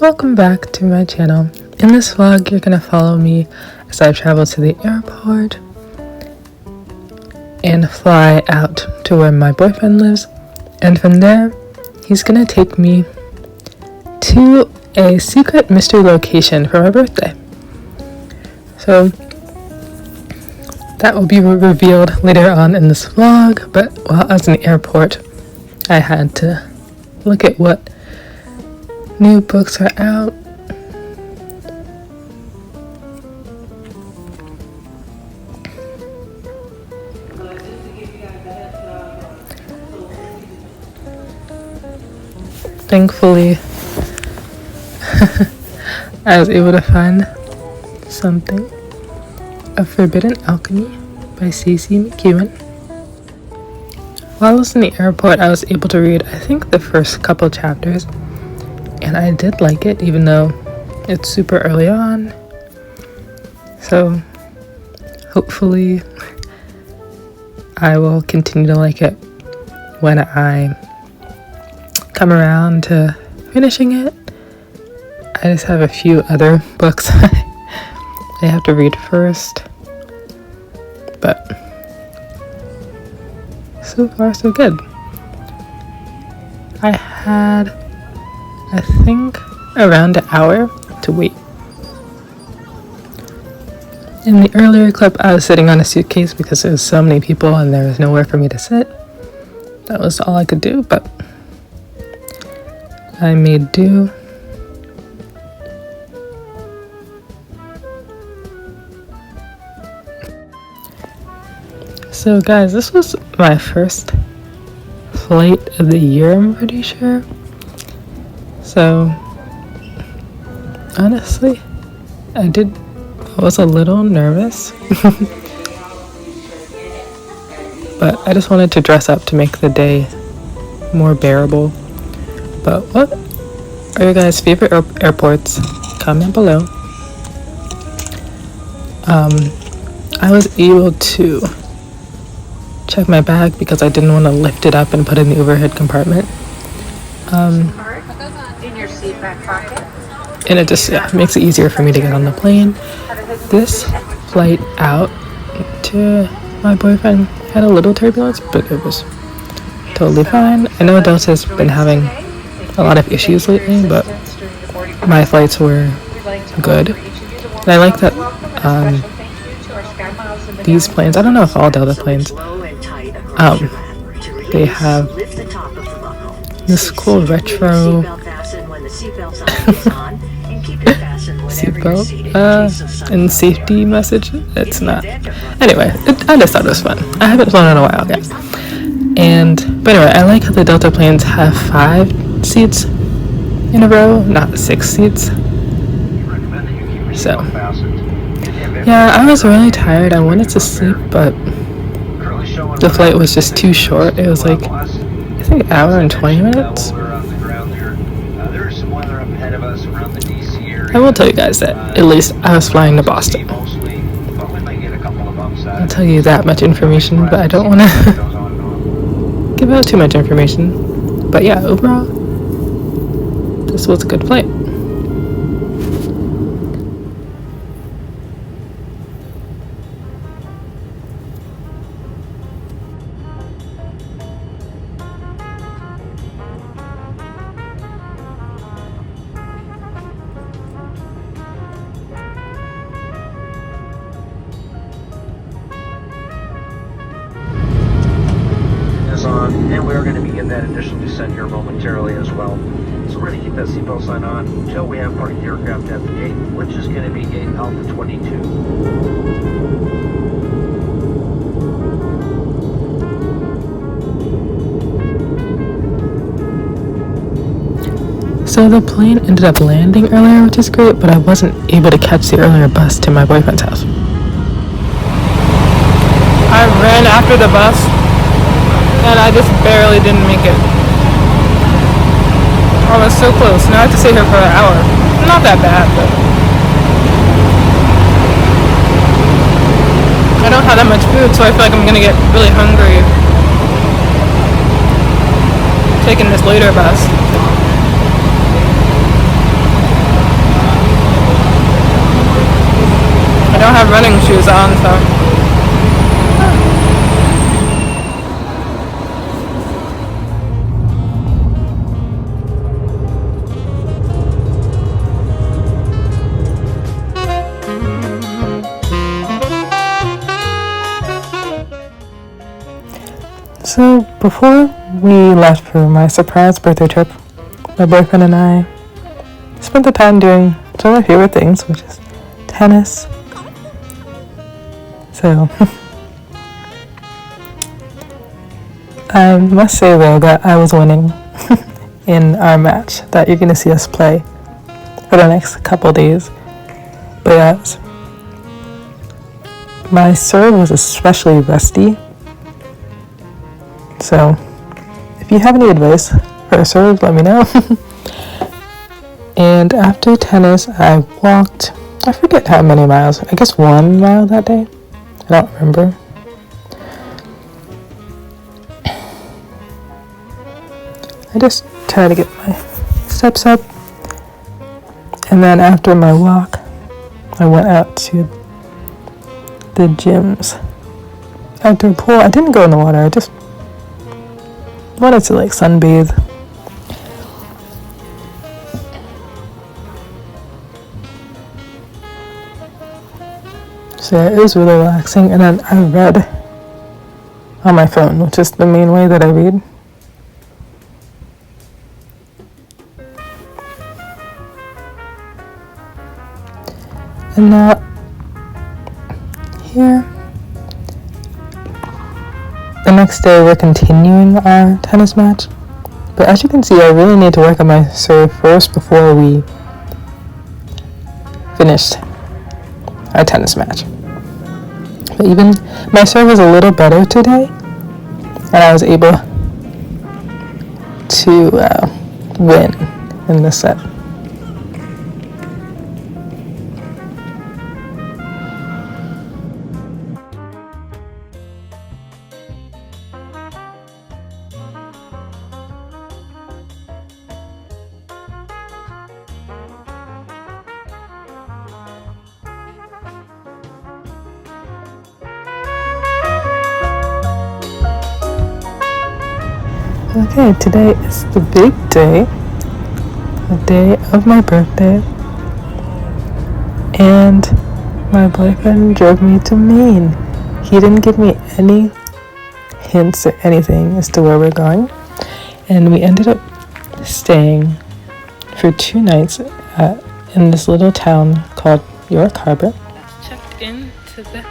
Welcome back to my channel. In this vlog, you're gonna follow me as I travel to the airport and fly out to where my boyfriend lives, and from there he's gonna take me to a secret mystery location for my birthday. So that will be revealed later on in this vlog, but while I was in the airport, I had to look at what new books are out. Thankfully, I was able to find something. A Forbidden Alchemy by C.C. McEwan. While I was in the airport, I was able to read, I think, the first couple chapters, and I did like it, even though it's super early on. So hopefully I will continue to like it when I come around to finishing it. I just have a few other books I have to read first, but so far so good. I had, I think, around an hour to wait. In the earlier clip, I was sitting on a suitcase because there was so many people and there was nowhere for me to sit. That was all I could do, but I made do. So guys, this was my first flight of the year, I'm pretty sure. So honestly, I was a little nervous. But I just wanted to dress up to make the day more bearable. But what are your guys' favorite airports? Comment below. I was able to check my bag because I didn't want to lift it up and put it in the overhead compartment. And it just makes it easier for me to get on the plane. This flight out to my boyfriend had a little turbulence, but it was totally fine. I know Delta's been having a lot of issues lately, but my flights were good. And I like that these planes, I don't know if all Delta planes, they have this cool retro seatbelt and safety message. It's not. Anyway, I just thought it was fun. I haven't flown in a while, guys. But anyway, I like how the Delta planes have 5 seats in a row, not 6 seats. So, yeah, I was really tired. I wanted to sleep, but the flight was just too short. It was like, I think, an hour and 20 minutes. I will tell you guys that at least I was flying to Boston. I'll tell you that much information, but I don't want to give out too much information. But yeah, overall, this was a good flight. And we are going to begin that initial descent here momentarily as well. So we're going to keep that seatbelt sign on until we have parked the aircraft at the gate, which is going to be gate Alpha 22. So the plane ended up landing earlier, which is great, but I wasn't able to catch the earlier bus to my boyfriend's house. I ran after the bus, and I just barely didn't make it. I was so close. Now I have to stay here for an hour. Not that bad, but I don't have that much food, so I feel like I'm gonna get really hungry. taking this later bus. I don't have running shoes on, so. So before we left for my surprise birthday trip, my boyfriend and I spent the time doing some of my favorite things, which is tennis. So I must say though that I was winning in our match that you're going to see us play for the next couple days. But yes, my serve was especially rusty. So, if you have any advice for a serve, let me know. And after tennis, I walked, I forget how many miles, I guess 1 mile that day. I don't remember. I just try to get my steps up. And then after my walk, I went out to the gyms. After the pool, I didn't go in the water, I just wanted to like sunbathe. So yeah, it was really relaxing. And then I read on my phone, which is the main way that I read. And now here, the next day we're continuing our tennis match, but as you can see, I really need to work on my serve first before we finished our tennis match. But even my serve was a little better today, and I was able to win in this set. Okay, today is the big day, the day of my birthday, and my boyfriend drove me to Maine. He didn't give me any hints or anything as to where we're going, and we ended up staying for 2 nights in this little town called York Harbor. Checked into the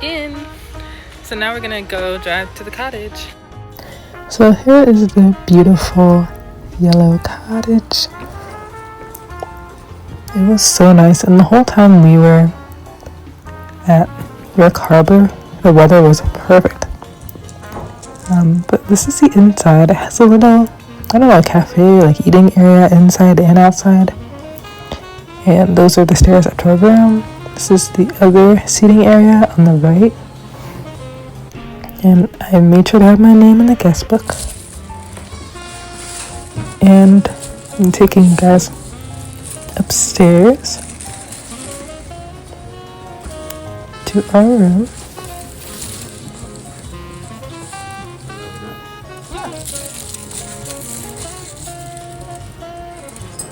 inn, so now we're gonna go drive to the cottage. So here is the beautiful yellow cottage. It was so nice, and the whole time we were at York Harbor, the weather was perfect. But this is the inside. It has a little, I don't know, cafe, like eating area inside and outside. And those are the stairs up to our room. This is the other seating area on the right. And I made sure to have my name in the guest book. And I'm taking you guys upstairs to our room.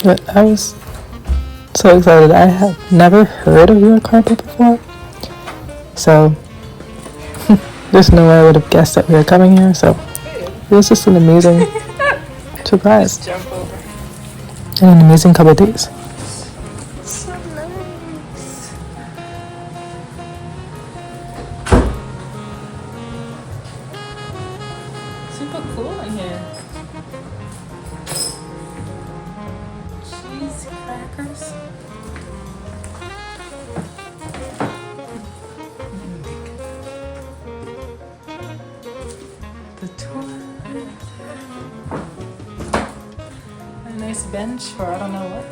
But I was so excited. I have never heard of York Harbor before. So there's no way I would have guessed that we were coming here, so it was just an amazing surprise. Just jump over. And an amazing couple of days. So nice. Super cool in here. Cheese crackers. The toilet. A nice bench for I don't know what.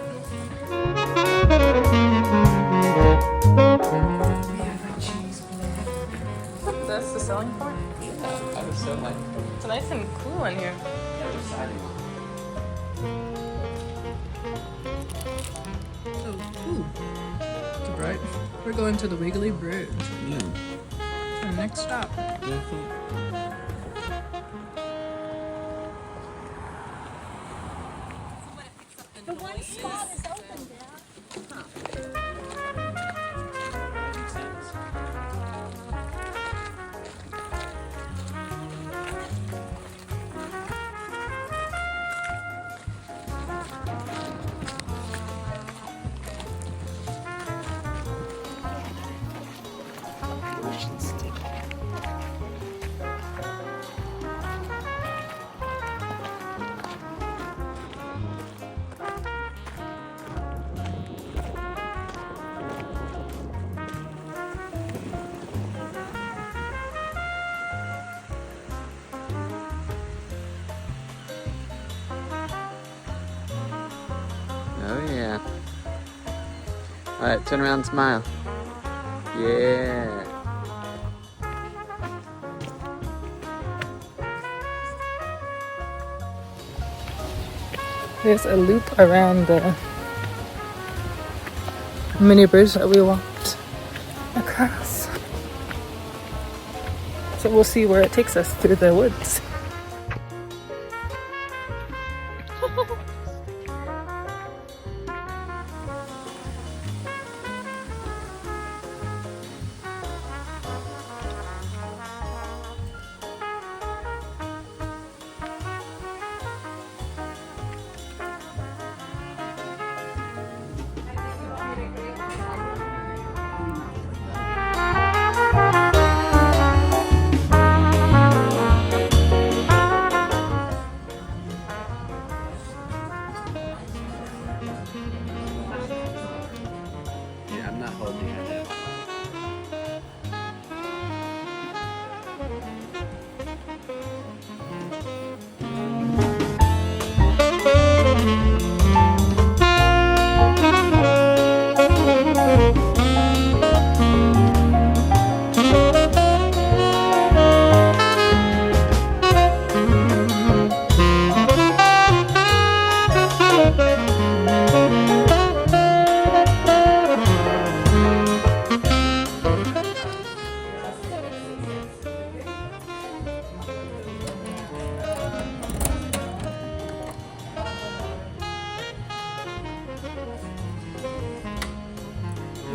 We have our cheese blend. That's the selling point. Yeah, I was so like, It's nice and cool in here. yeah. Right. We're going to the Wiggly Bridge. Yeah. Our next stop. The one spot is open, Dad. Oh yeah. Alright, turn around and smile. Yeah. There's a loop around the mini bridge that we walked across. So we'll see where it takes us through the woods. Yeah, I'm not holding it.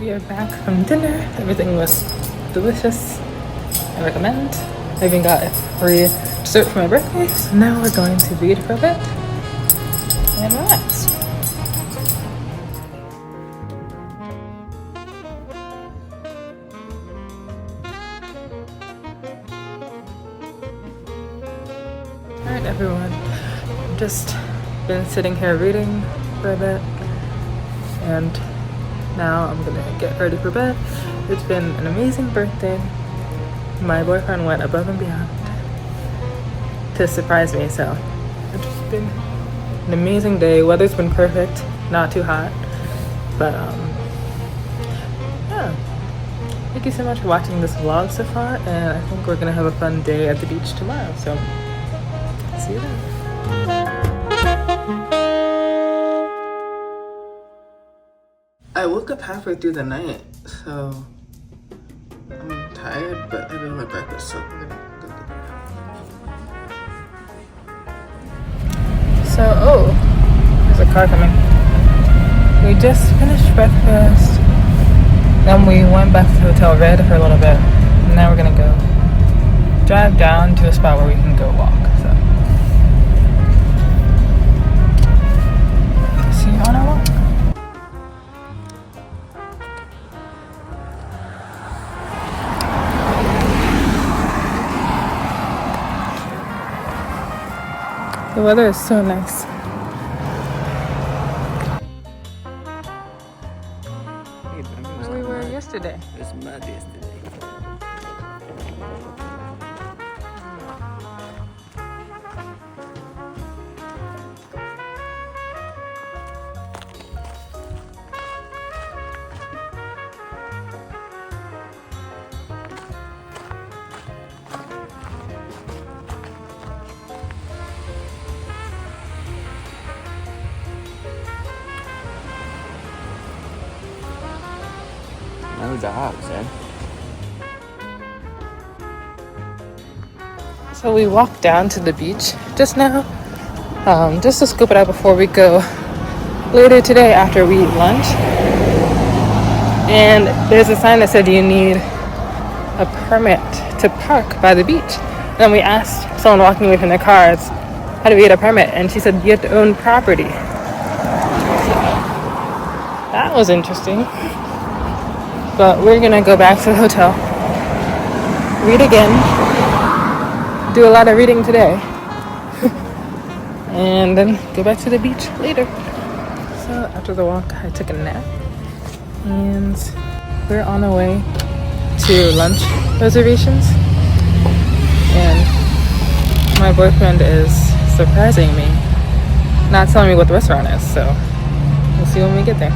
We are back from dinner. Everything was delicious. I recommend. I even got a free dessert for my birthday. So now we're going to read for a bit and relax. Alright everyone, just been sitting here reading for a bit and now I'm gonna get ready for bed. It's been an amazing birthday. My boyfriend went above and beyond to surprise me, so it's just been an amazing day. Weather's been perfect, not too hot, but yeah. Thank you so much for watching this vlog so far, and I think we're gonna have a fun day at the beach tomorrow, so see you then. I woke up halfway through the night, so I'm tired, but I made my breakfast, so I'm gonna go get that. So, there's a car coming. We just finished breakfast, then we went back to Hotel Red for a little bit, and now we're gonna go drive down to a spot where we can go walk, so. See you on our walk. The weather is so nice. Where we were yesterday. It was mud yesterday. dogs, eh? So we walked down to the beach just now, just to scoop it out before we go later today after we eat lunch. And there's a sign that said you need a permit to park by the beach. Then we asked someone walking away from their cars, how do we get a permit? And she said you have to own property. That was interesting. But we're gonna go back to the hotel, read again, do a lot of reading today, and then go back to the beach later. So after the walk, I took a nap, and we're on our way to lunch reservations. And my boyfriend is surprising me, not telling me what the restaurant is, so we'll see when we get there.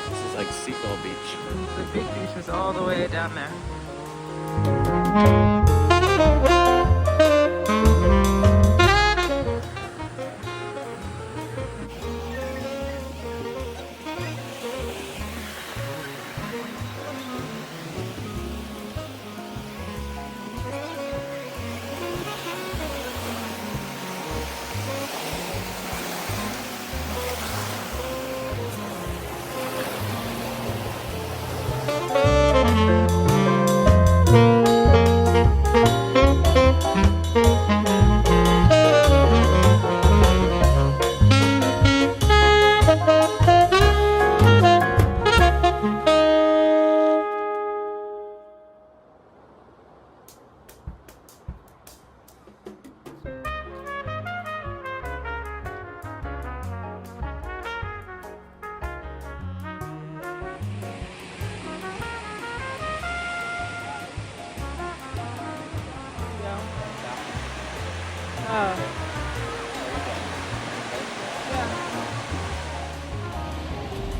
This is like Seagull Beach. The big beach is all the way down there.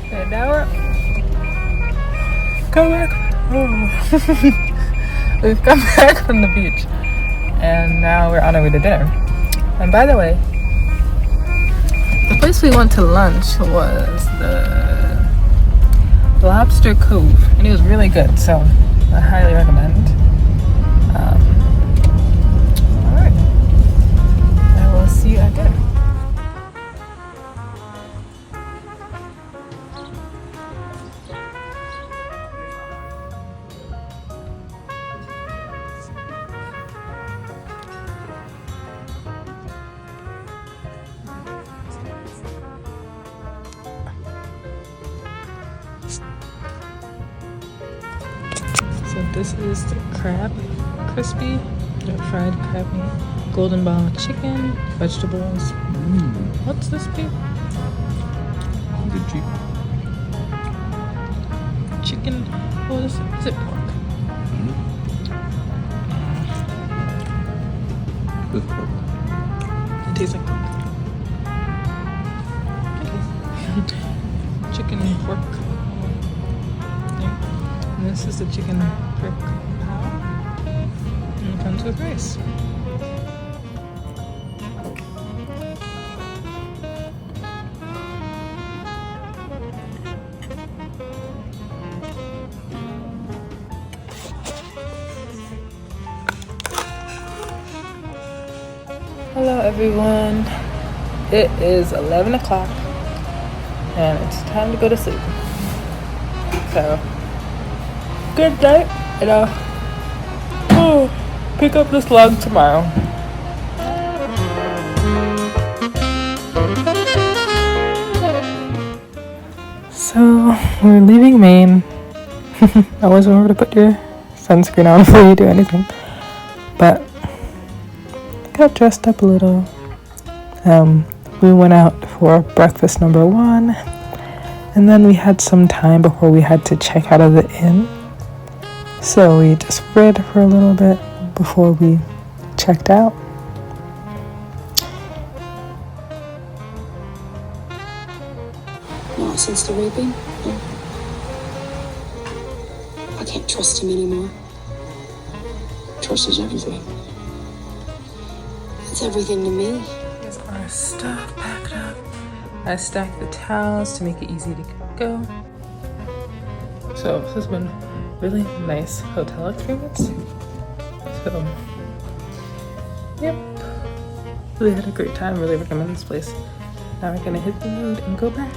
Okay, now we're come back. We've come back from the beach, and now we're on our way to dinner. And by the way, the place we went to lunch was the Lobster Cove, and it was really good. So I highly recommend. All right, I will see you at dinner. So this is the crab crispy, the fried crab meat, golden ball chicken, vegetables. What's this beef? Good cheap. Chicken. What is it? Is it pork? Good pork. It tastes like pork. Okay. Chicken and pork. Yeah. And this is the chicken pork pao. And it comes with rice. Hello everyone. It is 11 o'clock and it's time to go to sleep. So, good night, and I'll pick up this vlog tomorrow. So, we're leaving Maine. I wasn't remember to put your sunscreen on before you do anything. But got dressed up a little. We went out for breakfast number 1, and then we had some time before we had to check out of the inn. So we just read for a little bit before we checked out. Not since the raping? No. I can't trust him anymore. Trust is everything. It's everything to me. Here's our stuff packed up. I stacked the towels to make it easy to go. So this has been really nice hotel experience. So, yep. Really had a great time. Really recommend this place. Now we're gonna hit the road and go back.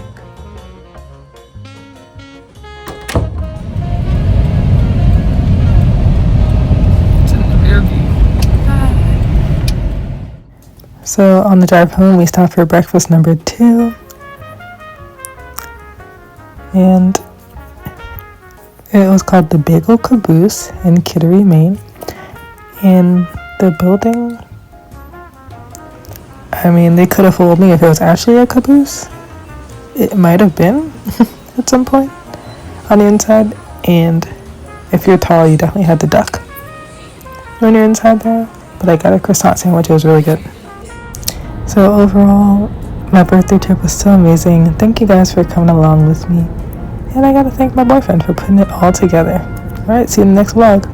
So on the drive home, we stopped for breakfast number 2. And it was called the Bagel Caboose in Kittery, Maine. And the building, I mean, they could have fooled me if it was actually a caboose. It might have been at some point on the inside. And if you're tall, you definitely had to duck when you're inside there. But I got a croissant sandwich. It was really good. So overall, my birthday trip was so amazing. Thank you guys for coming along with me. And I gotta thank my boyfriend for putting it all together. Alright, see you in the next vlog.